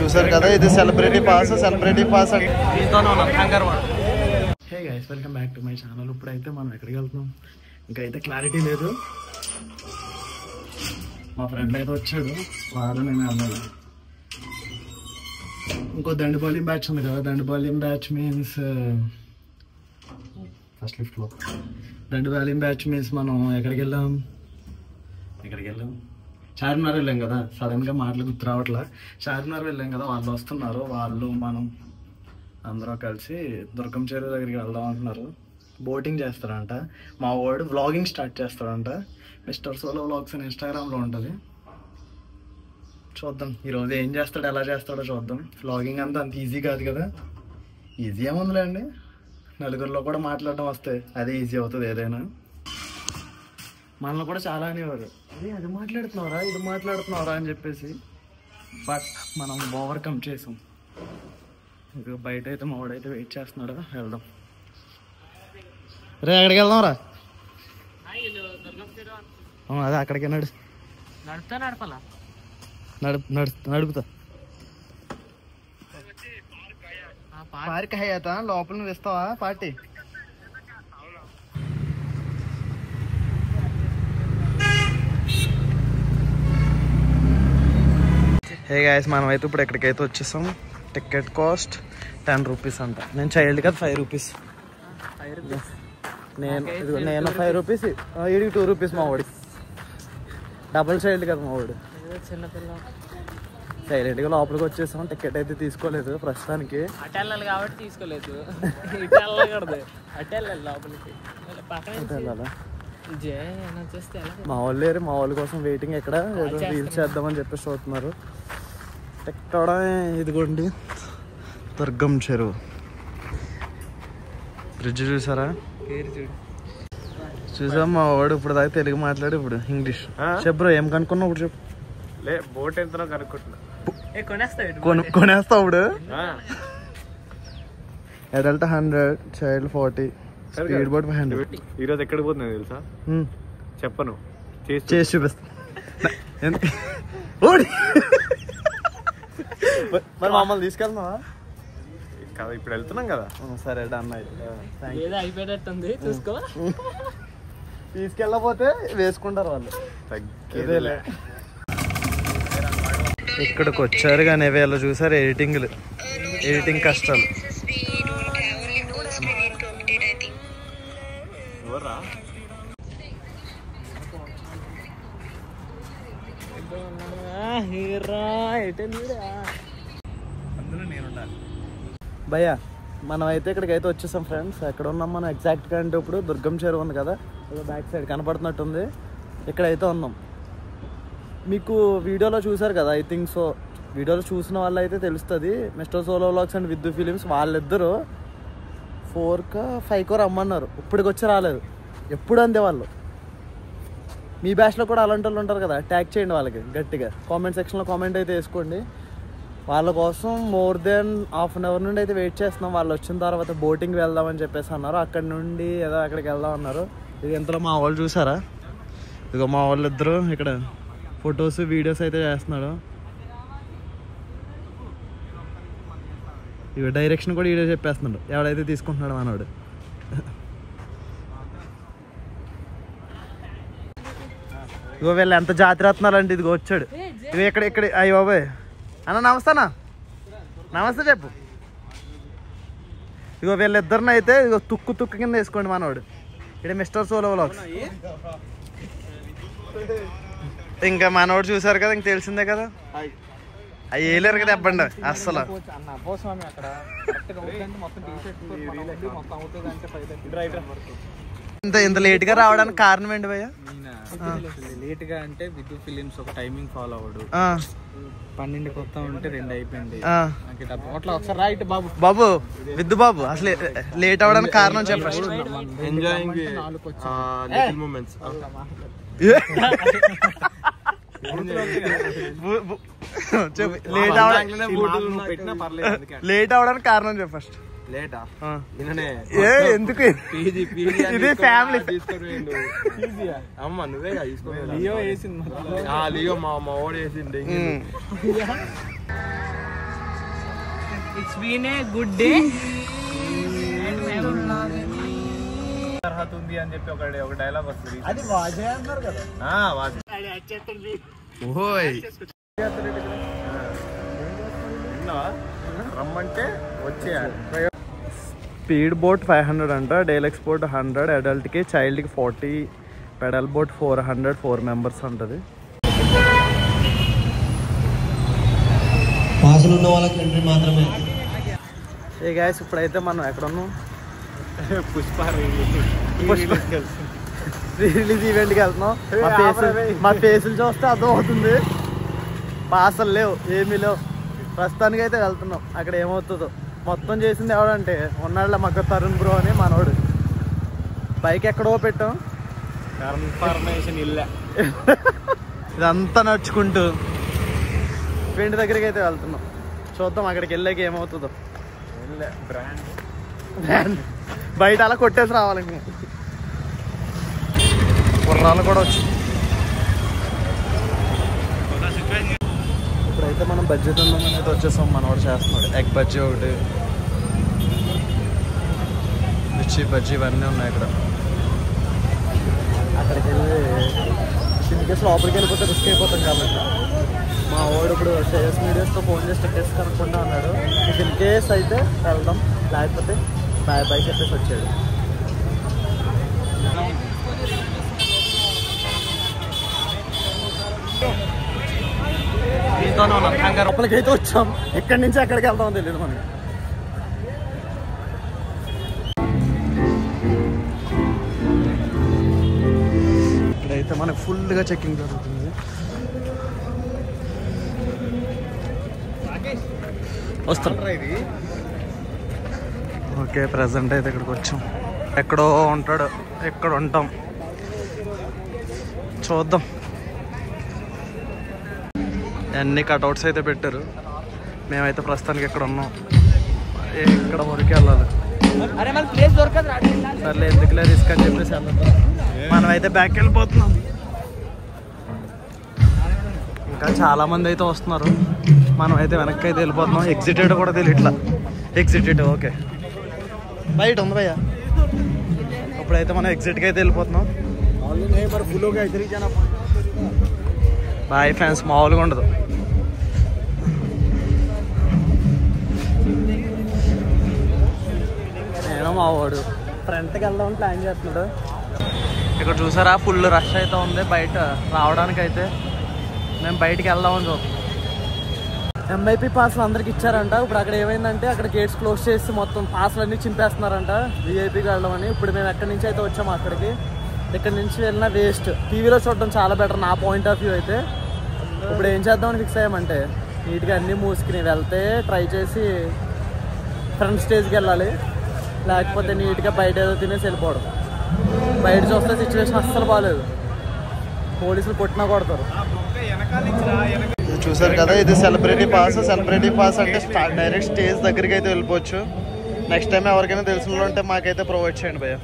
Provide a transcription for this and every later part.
చూసారు కదా, ఇది సెలబ్రిటీ పాస్ అంటే hey guys, welcome back to my channel. ఇప్పుడైతే మనం ఎక్కడికి వెళ్తున్నాం ఇంకా అయితే క్లారిటీ లేదు. మా ఫ్రెండ్ అయితే వచ్చాడు, వాడు నేను అన్నాను. ఇంకో దండుపాలెం బ్యాచ్ ఉంది కదా, దండుపాలెం బ్యాచ్ మీన్స్ ఫస్ట్ లిఫ్ట్లో దండుపాలెం బ్యాచ్ మీన్స్ మనం ఎక్కడికి వెళ్ళాం చార్మినార్ వెళ్ళాం కదా. సడన్గా మాటలు గుర్తు రావట్లా. చార్మినార్ వెళ్ళాం కదా, వాళ్ళు వస్తున్నారు. వాళ్ళు మనం అందరూ కలిసి దుర్గం చెరువు దగ్గరికి వెళ్దాం అంటున్నారు. బోటింగ్ చేస్తారంట. మా వాడు వ్లాగింగ్ స్టార్ట్ చేస్తాడంట. మిస్టర్ సోలో వ్లాగ్స్ అని ఇన్స్టాగ్రామ్లో ఉంటుంది. చూద్దాం ఈరోజు ఏం చేస్తాడో, ఎలా చేస్తాడో చూద్దాం. వ్లాగింగ్ అంతా అంత ఈజీ కాదు కదా. ఈజీ ఏముందిలే అండి, నలుగురిలో కూడా మాట్లాడడం వస్తే అదే ఈజీ అవుతుంది ఏదైనా. మనలో కూడా చాలా అనేవారు, అది మాట్లాడుతున్నారా ఇది మాట్లాడుతున్నారా అని చెప్పేసి. బట్ మనం ఓవర్కమ్ చేసాం. ఇక బయట అయితే మా వాడైతే వెయిట్ చేస్తున్నాడు, వెళ్దాం. రే ఎక్కడికి వెళ్దాం రా? అదే అక్కడికి నడుపుతా. పార్క్ హయాతా లోపల నువ్వు ఇస్తావా పార్టీ? హే గాయస్, మనమైతే ఇప్పుడు ఎక్కడికైతే వచ్చేసాం. టికెట్ కాస్ట్ 10 రూపీస్ అంట. నేను చైల్డ్ కదా 5 రూపీస్. నేను 5 రూపీస్, వీడికి 2 రూపీస్. మా వాడి డబుల్ చైల్డ్ కదా మా వాడు. సైలెంట్గా లోపలికి వచ్చేసాం. టికెట్ అయితే తీసుకోలేదు ప్రస్తుతానికి. కాబట్టి తీసుకోలేదు. మా వాళ్ళు లేరు, మా వాళ్ళ కోసం వెయిటింగ్. ఎక్కడ ఏదో రీల్స్ చేద్దామని చెప్పేసి చూస్తున్నారు. ఎక్కడ ఇదిగోండి దుర్గం చెరువు బ్రిడ్జ్ చూసారా? చూసాం. మా వాడు ఇప్పుడు దాకా తెలుగు మాట్లాడు, ఇప్పుడు ఇంగ్లీష్. చెప్పు ఏం కనుక్కున్నావు ఇప్పుడు చెప్పు. బోట్ ఎంత కనుక్కుంటున్నా. కొనేస్తావు ఇప్పుడు. Adult 100, child 40, speed boat 500. ఈరోజు ఎక్కడికి పోతున్నా తెలుసా? చెప్పను, చేసి చూపిస్తా. మరి మమ్మల్ని తీసుకెళ్తున్నావా? కదా ఇప్పుడు వెళ్తున్నాం కదా. సరే డన్. అయిపోయేటట్టుంది, చూసుకో. తీసుకెళ్ళకపోతే వేసుకుంటారు వాళ్ళు. తగ్గేదేలే. ఇక్కడికి వచ్చారు కానీ వీళ్ళు చూసారు ఎడిటింగ్ కష్టాలు. భయ్యా మనం అయితే ఇక్కడికైతే వచ్చేసాం ఫ్రెండ్స్. ఎక్కడ ఉన్నాం మనం ఎగ్జాక్ట్గా అంటే ఇప్పుడు దుర్గం చెరువు ఉంది కదా, బ్యాక్ సైడ్ కనపడుతున్నట్టుంది. ఇక్కడైతే ఉన్నాం. మీకు వీడియోలో చూసారు కదా, ఐ థింక్ సో. వీడియోలో చూసిన వాళ్ళు అయితే తెలుస్తుంది. Mister solo vlogs and విద్యు films వాళ్ళిద్దరూ 4కో 5కో రమ్మన్నారు. ఇప్పటికి వచ్చి రాలేదు. ఎప్పుడు అంతే వాళ్ళు. మీ బ్యాచ్లో కూడా అలాంటి వాళ్ళు ఉంటారు కదా, ట్యాగ్ చేయండి వాళ్ళకి గట్టిగా. కామెంట్ సెక్షన్లో కామెంట్ అయితే వేసుకోండి. వాళ్ళ కోసం మోర్ దెన్ ½ అన్ అవర్ నుండి అయితే వెయిట్ చేస్తున్నాం. వాళ్ళు వచ్చిన తర్వాత బోటింగ్ వెళ్దామని చెప్పేసి అన్నారు. అక్కడి నుండి ఏదో అక్కడికి వెళ్దాం అన్నారు. ఇది ఎంతలో మా వాళ్ళు చూసారా? ఇదిగో మా వాళ్ళు ఇద్దరు ఇక్కడ ఫొటోస్ వీడియోస్ అయితే చేస్తున్నాడు. ఇవి డైరెక్షన్ కూడా వీడియో చెప్పేస్తున్నాడు ఎవడైతే తీసుకుంటున్నాడు మనవాడు. ఇగో వీళ్ళు ఎంత జాతి రత్నాలంటే ఇదిగో వచ్చాడు. ఇవి ఇక్కడ అయ్యి బాబాయ్ అన్న నమస్తే చెప్పు. ఇగో వీళ్ళిద్దరిని అయితే ఇగో తుక్కు కింద వేసుకోండి మనవాడు. ఇక్కడ మిస్టర్ సోలో వ్లాగ్స్. ఇంకా మనవాడు చూసారు కదా, ఇంక తెలిసిందే కదా. అవి వేయలేరు కదా ఎబ్బండి అస్సలు. ఇంత లేట్ గా రావడానికి కారణం ఏంటి భయ్య? లేట్ గా అంటే విద్యు ఫిలిమ్స్ ఒక టైమింగ్ ఫాలో అవ్వడు. 12 కొత్త ఉంటే 2 అయిపోయింది. అట్లా ఒకసారి రైట్ బాబు విద్యు బాబు అసలు లేట్ అవడానికి కారణం చెప్పండి. Enjoying moments. లేట్ అవడానికి కారణం చెప్పు ఫస్ట్. లేటా? ఎందుకు? ఇది ఫ్యామిలీ. అమ్మ నువ్వే లియో వేసింది. లియో మా వాడు వేసింది. It's been a good day. అర్హత ఉంది అని చెప్పి ఒక డైలాగ్ వస్తుంది. అది వాజే అన్నారు కదా. రమ్మంటే వచ్చేయాలి. స్పీడ్ బోట్ 500 అంట, deluxe boat 100, అడల్ట్కి చైల్డ్కి 40, pedal boat 400, 4 members ఉంటుంది. పాసులు ఉన్న వాళ్ళకి ఎంట్రీ మాత్రమే. ఏ గాయస్ ఇప్పుడైతే మనం ఎక్కడ ఉన్నాం? పుష్ప రిలీజ్ ఈవెంట్కి వెళ్తున్నాం. మా ఫేసులు చూస్తే అర్థం అవుతుంది. పాసలు లేవు, ఏమీ లేవు. ప్రస్తుతానికి అయితే వెళ్తున్నాం. అక్కడ ఏమవుతుందో. మొత్తం చేసింది ఎవడంటే ఉన్నాళ్ళ మగ్గ తరుణ్ బ్రో అని మనోడు. బైక్ ఎక్కడో పెట్టాం. కన్ఫర్మేషన్ ఇల్ల ఇదంతా నడుచుకుంటూ ఫ్రెండ్ దగ్గరికి అయితే వెళ్తున్నాం. చూద్దాం అక్కడికి వెళ్ళాక ఏమవుతుందో. బ్రాండ్ బయట అలా కొట్టేసి రావాలి. ఇంకా కుర్రాలు కూడా వచ్చి ఇప్పుడైతే మనం బడ్జెట్ ఉందామని అయితే వచ్చేసాం. మనవాడు చేస్తున్నాడు. ఎగ్ బజ్జీ ఒకటి, మిర్చి బజ్జీ ఇవన్నీ ఉన్నాయి ఇక్కడ. అక్కడికి వెళ్ళి ఇన్కేస్ లోపలికి వెళ్ళిపోతే రిస్క్ అయిపోతాం కాబట్టి మా వాడు ఇప్పుడు శ్రేయస్ మీడియాస్తో ఫోన్ చేసి టికెట్స్ కనుక్కుంటా ఉన్నాడు. ఇన్కేస్ అయితే వెళ్దాం, లేకపోతే బాయ్ బాయ్ చెప్పేసి వచ్చాడు. లోపలికి అయితే వచ్చాం. ఎక్కడి నుంచి ఎక్కడికి వెళ్తామో తెలియదు మనకి. ఇక్కడైతే మనకు ఫుల్గా చెక్కింగ్ జరుగుతుంది. వస్తాం. ఓకే, ప్రజెంట్ అయితే ఇక్కడికి వచ్చాం. ఎక్కడో ఉంటాడు, ఎక్కడ ఉంటాం చూద్దాం. అన్ని కట్అవుట్స్ అయితే పెట్టారు. మేమైతే ప్రస్తుతానికి ఎక్కడ ఉన్నాం, ఇక్కడ వరకు వెళ్ళాలి. సర్లే ఎందుకులే రిస్క్ అని చెప్పేసి వెళ్తాం. మనమైతే బ్యాక్ వెళ్ళిపోతున్నాం. ఇంకా చాలా మంది అయితే వస్తున్నారు. మనం అయితే వెనక్కి అయితే వెళ్ళిపోతున్నాం. ఎగ్జిటెడ్ కూడా తెలియట్లా. ఎగ్జిటెడ్ ఓకే బయట ఉంది భయ్యా. ఇప్పుడైతే మనం ఎగ్జిట్కి అయితే వెళ్ళిపోతున్నాం. బాయ్ ఫ్యాన్స్ మామూలుగా ఉండదు. నేను మా వాడు ఫ్రంట్కి వెళ్దామని ప్లాన్ చేస్తున్నాడు. ఇక్కడ చూసారా ఫుల్ రష్ అయితే ఉంది బయట రావడానికి. అయితే మేము బయటికి వెళ్దామని చూస్తాం. ఎంఐపీ పాస్లు అందరికి ఇచ్చారంట. ఇప్పుడు అక్కడ ఏమైందంటే అక్కడ గేట్స్ క్లోజ్ చేసి మొత్తం పాస్లు అన్నీ చింపేస్తున్నారంట విఐపీకి వెళ్ళడం అని. ఇప్పుడు మేము ఎక్కడి నుంచి అయితే వచ్చాము అక్కడికి. ఇక్కడ నుంచి వెళ్ళినా వేస్ట్. టీవీలో చూడడం చాలా బెటర్ నా పాయింట్ ఆఫ్ వ్యూ అయితే. ఇప్పుడు ఏం చేద్దామని ఫిక్స్ అయ్యామంటే నీట్గా అన్నీ మూసుకుని వెళ్తే ట్రై చేసి ఫ్రంట్ స్టేజ్కి వెళ్ళాలి, లేకపోతే నీట్గా బయట ఏదో తినేసి వెళ్ళిపోవడం. బయట చూస్తే సిచ్యువేషన్ అస్సలు బాగాలేదు. పోలీసులు కొట్టినా కొడతారు. చూసారు కదా, ఇది సెలబ్రిటీ పాస్. సెలబ్రిటీ పాస్ అంటే డైరెక్ట్ స్టేజ్ దగ్గరికి అయితే వెళ్ళిపోవచ్చు. నెక్స్ట్ టైం ఎవరికైనా తెలిసిన ఉంటే మాకైతే ప్రొవైడ్ చేయండి భయ్య.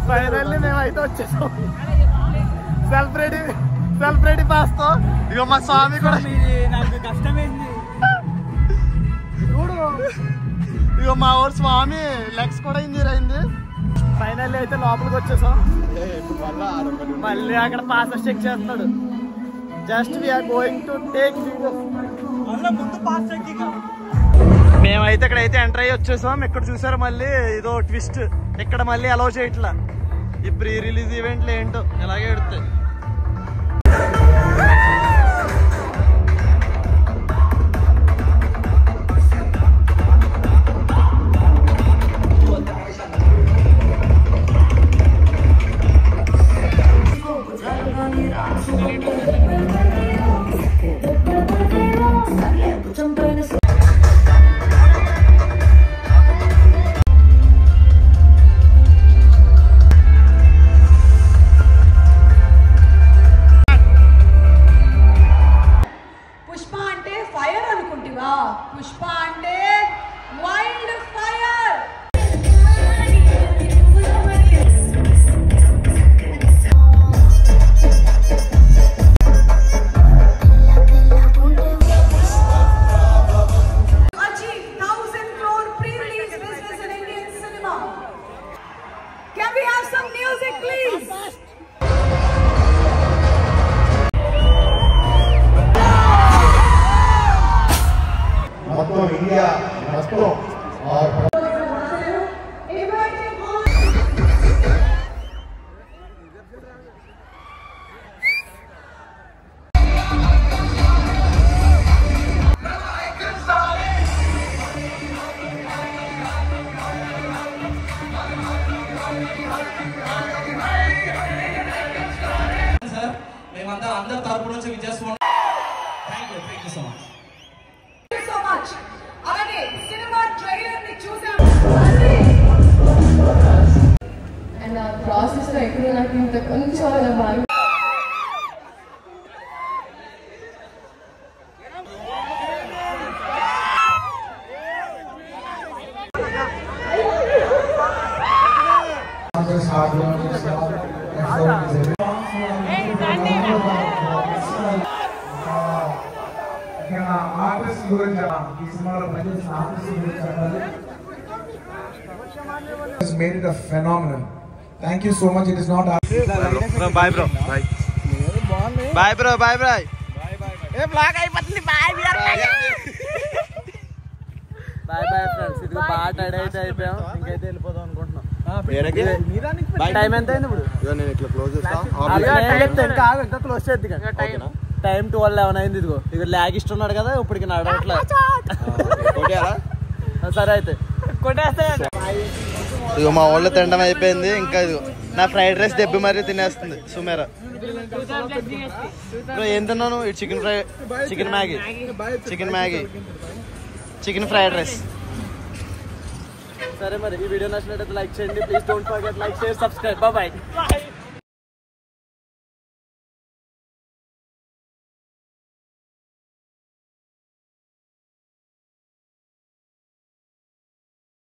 ఫైనల్లీ మేమైతే వచ్చేసాం సెలబ్రిటీ పాస్ తో. ఇక మా స్వామి కూడా కష్టమైంది. ఇక మా ఊరు స్వామి లెగ్స్ కూడా ఇంజూర్ అయింది. ఫైనల్లీ అయితే లోపలికి వచ్చేసాం. మళ్ళీ అక్కడ పాస్ చెక్ చేస్తున్నాడు. Just we are going to take మేమైతే ఇక్కడైతే ఎంటర్ అయ్యి వచ్చేసాం. ఇక్కడ చూసారు మళ్ళీ ఇదో ట్విస్ట్. ఇక్కడ మళ్ళీ అలౌ చేయట్లా. ఈ ప్రీ రిలీజ్ ఈవెంట్లు ఏంటో ఇలాగే ఎడుతాయి. song. Can we have some music, please? మొత్తం ఇండియా మొత్తం మేమంతా అందరి తరపు నుంచి Vijayaswamy thank you so much. అలాగే సినిమా ట్రైలర్ ని చూసాం అండ్ ఆ ప్రాసెస్ లో ఎక్కడ నాకు ఇంత కొంచెం అలా బాగా ఆర్టిస్ట్ గురించి ఈ సినిమాలో పనిచేసిన ఆర్టిస్ట్ గురించి has made it a phenomenon. Thank you so much. It is not bye bro bye bye bro bye bye a block అయిపోతుంది బాయ్ బాయ్ బాయ్ ఫ్రెండ్స్. ఇది పాట అయితే అయిపోయాం, ఇంకైతే వెళ్ళిపోదాం అనుకుంటున్నాం. టైం ఎంత అయింది ఇప్పుడు? నేను ఇట్లా క్లోజ్ ఇంకా క్లోజ్ చేద్ది టైం 12:11 అయింది. ఇదిగో ఇక ల్యాగ్ ఇస్తున్నాడు కదా ఇప్పటికి నడవట్లే. సరే అయితే ఇదిగో మా వాళ్ళు తినడం అయిపోయింది. ఇంకా ఇదిగో నా ఫ్రైడ్ రైస్ దెబ్బి మరీ తినేస్తుంది సుమేరా. ఏం తిన్నాను? ఇటు chicken fry, chicken Maggi, chicken fried rice. సరే మరి ఈ వీడియో నచ్చినట్లయితే లైక్ చేయండి. Please don't forget like, share, subscribe. Bye.